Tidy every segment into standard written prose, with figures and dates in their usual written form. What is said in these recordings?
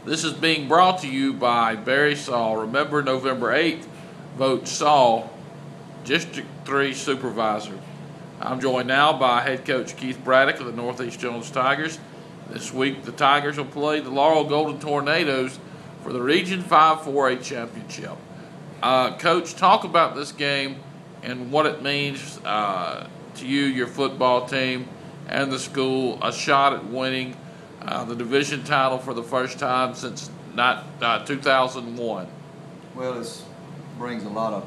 This is being brought to you by Barry Saul. Remember, November 8th, vote Saul, District 3 Supervisor. I'm joined now by head coach Keith Braddock of the Northeast Jones Tigers. This week, the Tigers will play the Laurel Golden Tornadoes for the Region 5 4A Championship. Coach, talk about this game and what it means to you, your football team, and the school, a shot at winning the division title for the first time since 2001. Well, it brings a lot of,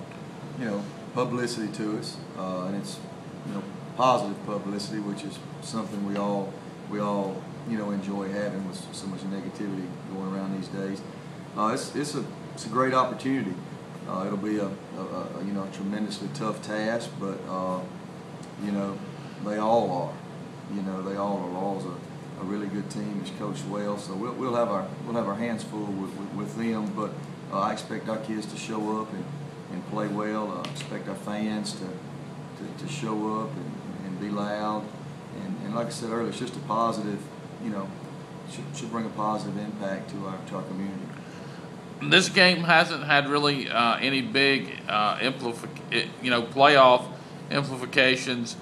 publicity to us, and it's, positive publicity, which is something we all, enjoy having with so much negativity going around these days. It's a great opportunity. It'll be a tremendously tough task, but they all are. They all are. Laurel's a really good team. It's coached well, so we'll have our hands full with them. But I expect our kids to show up and play well. I expect our fans to show up and be loud. And like I said earlier, it's just a positive. Should bring a positive impact to our community. This game hasn't had really any big playoff implications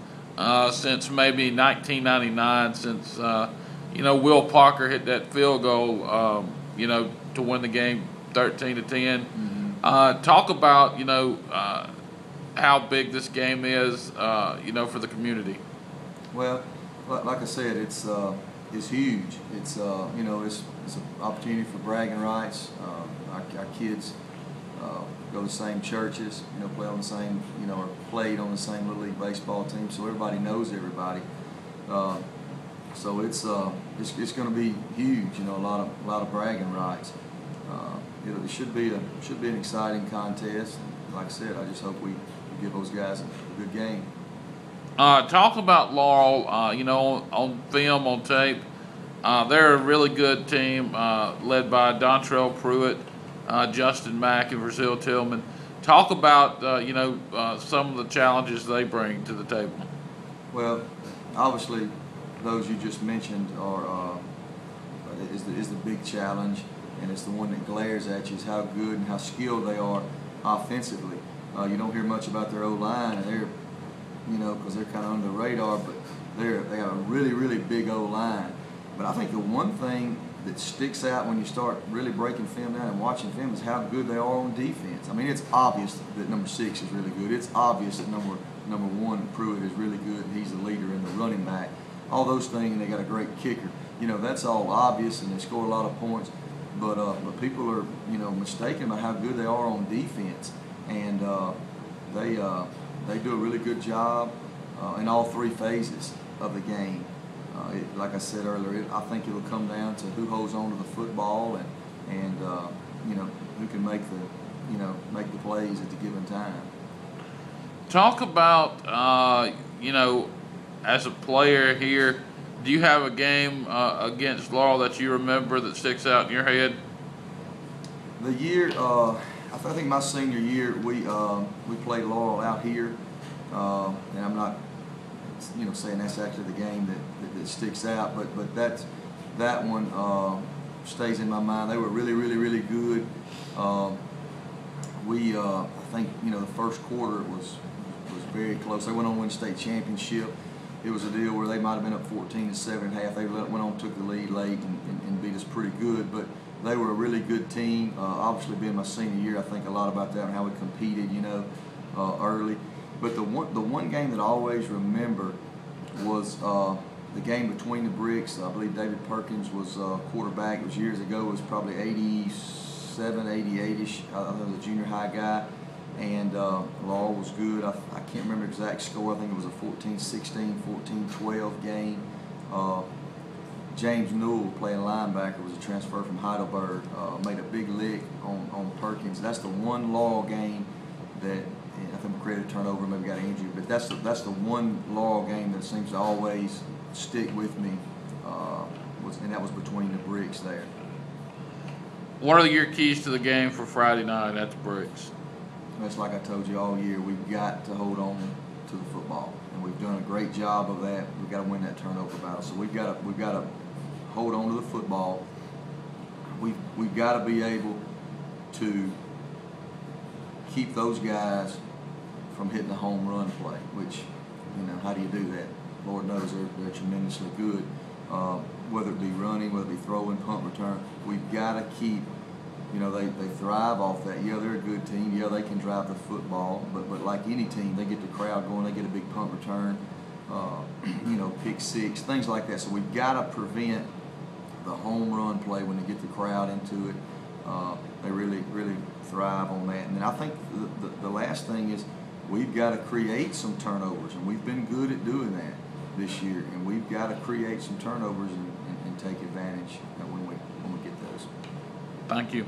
since maybe 1999, since Will Parker hit that field goal, to win the game 13-10. Mm-hmm. Talk about how big this game is, for the community. Well, like I said, it's huge. It's it's an opportunity for bragging rights. Our kids go to the same churches, play on the same, or played on the same Little League baseball team, so everybody knows everybody. So it's going to be huge, a lot of bragging rights. It should be an exciting contest. And like I said, I just hope we give those guys a good game. Talk about Laurel, on film, on tape. They're a really good team, led by Dontrell Pruitt, Justin Mack, and Brazil Tillman. Talk about, some of the challenges they bring to the table. Well, obviously, those you just mentioned is the big challenge, and it's the one that glares at you, is how good and how skilled they are offensively. You don't hear much about their O-line, and they're, because they're kind of under the radar, but they got a really, really big O-line. But I think the one thing that sticks out when you start really breaking film down and watching film is how good they are on defense. I mean, it's obvious that number 6 is really good. It's obvious that number 1, Pruitt, is really good, and he's the leader in the running back. All those things, and they got a great kicker. That's all obvious, and they score a lot of points. But people are, mistaken about how good they are on defense, and they do a really good job in all 3 phases of the game. Like I said earlier, I think it'll come down to who holds on to the football and who can make the plays at the given time. Talk about as a player here, do you have a game against Laurel that you remember that sticks out in your head? The year, I think my senior year, we played Laurel out here, and I'm not saying that's actually the game that sticks out, but that one stays in my mind. They were really, really, really good. I think the first quarter was very close. They went on to win state championship. It was a deal where they might have been up 14-7 at half. They went on, took the lead late, and beat us pretty good. But they were a really good team. Obviously, being my senior year, I think a lot about that and how we competed, early. But the one game that I always remember was the game between the bricks. I believe David Perkins was quarterback. It was years ago. It was probably 87, 88-ish. I think it was a junior high guy. And Laurel was good. I can't remember the exact score. I think it was a 14-16, 14-12 game. James Newell, playing linebacker, was a transfer from Heidelberg, made a big lick on Perkins. That's the one Laurel game that, I think we created a turnover, maybe got injured, but that's the one Laurel game that seems to always stick with me, and that was between the bricks there. What are your keys to the game for Friday night at the bricks? It's like I told you all year, we've got to hold on to the football, and we've done a great job of that. We've got to win that turnover battle, so we've got to hold on to the football. We've we've got to be able to keep those guys from hitting a home run play, which, how do you do that? Lord knows they're tremendously good. Whether it be running, whether it be throwing, punt return, we've got to keep, they thrive off that. Yeah, they're a good team. Yeah, they can drive the football, but like any team, they get the crowd going, they get a big punt return, pick six, things like that. So we've got to prevent the home run play when they get the crowd into it. They really, really thrive on that. And then I think the last thing is we've got to create some turnovers, and we've been good at doing that this year. And we've got to create some turnovers and take advantage when we get those. Thank you.